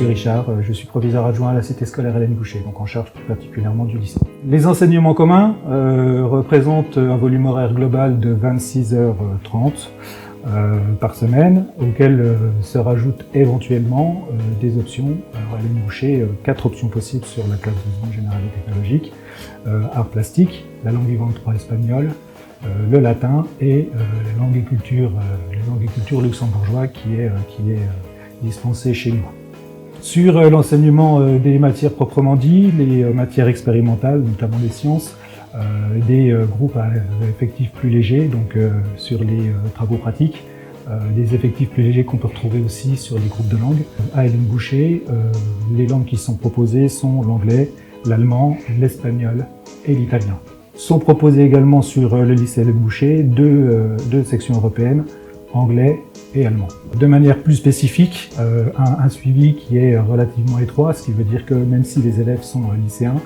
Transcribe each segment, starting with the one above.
suis Richard, je suis proviseur adjoint à la cité scolaire Hélène Boucher, donc en charge plus particulièrement du lycée. Les enseignements communs représentent un volume horaire global de 26h30 par semaine, auquel se rajoutent éventuellement des options. Alors, Hélène Boucher, 4 options possibles sur la classe de seconde générale et technologique. Art plastique, la langue vivante 3 espagnol, le latin et les langues et cultures luxembourgeois qui est dispensé chez nous. Sur l'enseignement des matières proprement dit, les matières expérimentales, notamment les sciences, des groupes à effectifs plus légers, donc sur les travaux pratiques, des effectifs plus légers qu'on peut retrouver aussi sur les groupes de langues. À Hélène Boucher, les langues qui sont proposées sont l'anglais, l'allemand, l'espagnol et l'italien. Sont proposées également sur le lycée Hélène Boucher deux sections européennes, anglais et allemand. De manière plus spécifique, un suivi qui est relativement étroit, ce qui veut dire que même si les élèves sont lycéens,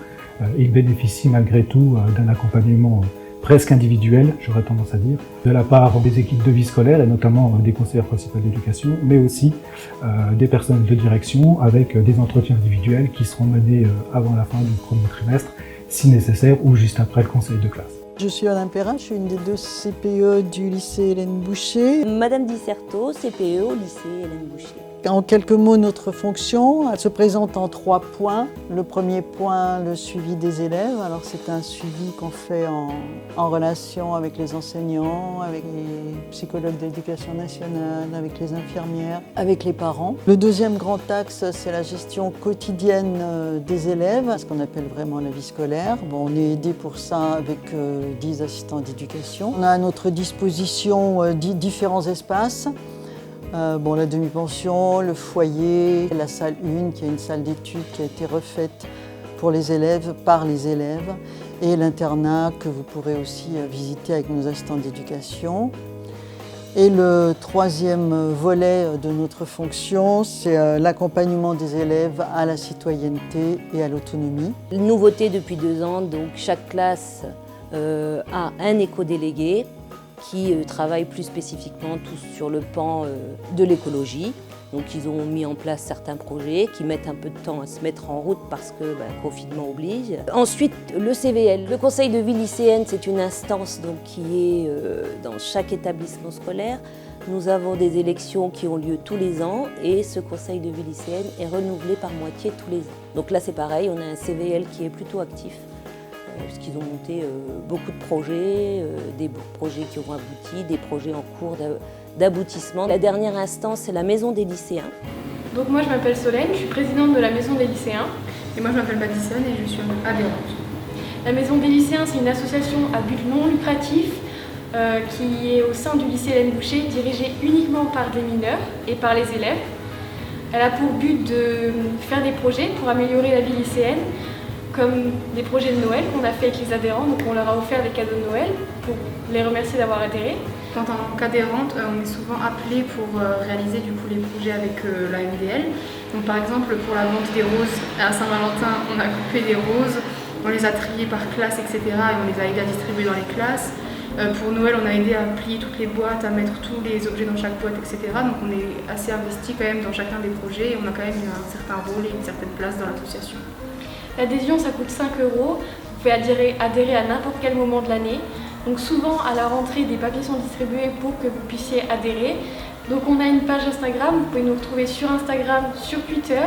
ils bénéficient malgré tout d'un accompagnement presque individuel, j'aurais tendance à dire, de la part des équipes de vie scolaire et notamment des conseillères principales d'éducation, mais aussi des personnels de direction avec des entretiens individuels qui seront menés avant la fin du premier trimestre, si nécessaire, ou juste après le conseil de classe. Je suis Alain Perrin, je suis une des 2 CPE du lycée Hélène Boucher. Madame Disserto, CPE au lycée Hélène Boucher. En quelques mots, notre fonction, elle se présente en 3 points. Le premier point, le suivi des élèves. Alors c'est un suivi qu'on fait en relation avec les enseignants, avec les psychologues de l'éducation nationale, avec les infirmières, avec les parents. Le deuxième grand axe, c'est la gestion quotidienne des élèves, ce qu'on appelle vraiment la vie scolaire. Bon, on est aidé pour ça avec 10 assistants d'éducation. On a à notre disposition différents espaces. La demi-pension, le foyer, la salle 1 qui est une salle d'études qui a été refaite pour les élèves, par les élèves, et l'internat que vous pourrez aussi visiter avec nos assistants d'éducation. Et le troisième volet de notre fonction, c'est l'accompagnement des élèves à la citoyenneté et à l'autonomie. Nouveauté depuis 2 ans, donc chaque classe a un éco-délégué qui travaillent plus spécifiquement tous sur le pan de l'écologie. Donc ils ont mis en place certains projets qui mettent un peu de temps à se mettre en route parce que le confinement oblige. Ensuite, le CVL, le conseil de vie lycéenne, c'est une instance donc, qui est dans chaque établissement scolaire. Nous avons des élections qui ont lieu tous les ans et ce conseil de vie lycéenne est renouvelé par moitié tous les ans. Donc là c'est pareil, on a un CVL qui est plutôt actif. Parce qu'ils ont monté beaucoup de projets, des projets qui ont abouti, des projets en cours d'aboutissement. La dernière instance, c'est la maison des lycéens. Donc moi je m'appelle Solène, je suis présidente de la maison des lycéens. Et moi je m'appelle Madison et je suis adhérente. La maison des lycéens, c'est une association à but non lucratif qui est au sein du lycée Hélène Boucher, dirigée uniquement par des mineurs et par les élèves. Elle a pour but de faire des projets pour améliorer la vie lycéenne, comme des projets de Noël qu'on a fait avec les adhérents, donc on leur a offert des cadeaux de Noël pour les remercier d'avoir adhéré. En tant qu'adhérente, on est souvent appelé pour réaliser du coup les projets avec la MDL. Donc par exemple pour la vente des roses à Saint-Valentin, on a coupé des roses, on les a triées par classe, etc. et on les a aidés à distribuer dans les classes. Pour Noël, on a aidé à plier toutes les boîtes, à mettre tous les objets dans chaque boîte, etc. Donc on est assez investi quand même dans chacun des projets et on a quand même un certain rôle et une certaine place dans l'association. L'adhésion, ça coûte 5 €. Vous pouvez adhérer à n'importe quel moment de l'année. Donc souvent, à la rentrée, des papiers sont distribués pour que vous puissiez adhérer. Donc on a une page Instagram, vous pouvez nous retrouver sur Instagram, sur Twitter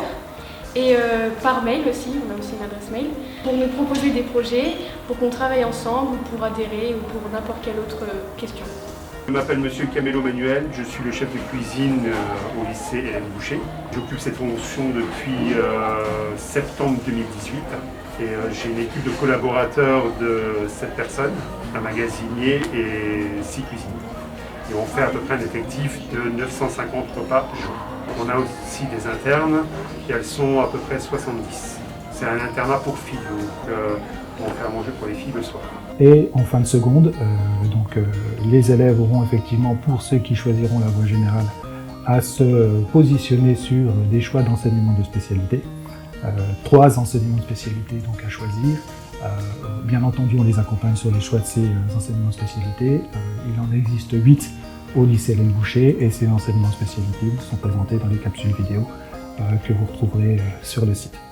et par mail aussi, on a aussi une adresse mail, pour nous proposer des projets, pour qu'on travaille ensemble, ou pour adhérer, ou pour n'importe quelle autre question. Je m'appelle Monsieur Camelo Manuel, je suis le chef de cuisine au lycée Hélène Boucher. J'occupe cette fonction depuis septembre 2018 et j'ai une équipe de collaborateurs de 7 personnes, un magasinier et 6 cuisiniers. Et on fait à peu près un effectif de 950 repas par jour. On a aussi des internes et elles sont à peu près 70. C'est un internat pour filles, donc on fait à manger pour les filles le soir. Et en fin de seconde, les élèves auront effectivement, pour ceux qui choisiront la voie générale, à se positionner sur des choix d'enseignement de spécialité. 3 enseignements de spécialité donc à choisir. Bien entendu, on les accompagne sur les choix de ces enseignements de spécialité. Il en existe 8 au lycée Hélène Boucher et ces enseignements de spécialité sont présentés dans les capsules vidéo que vous retrouverez sur le site.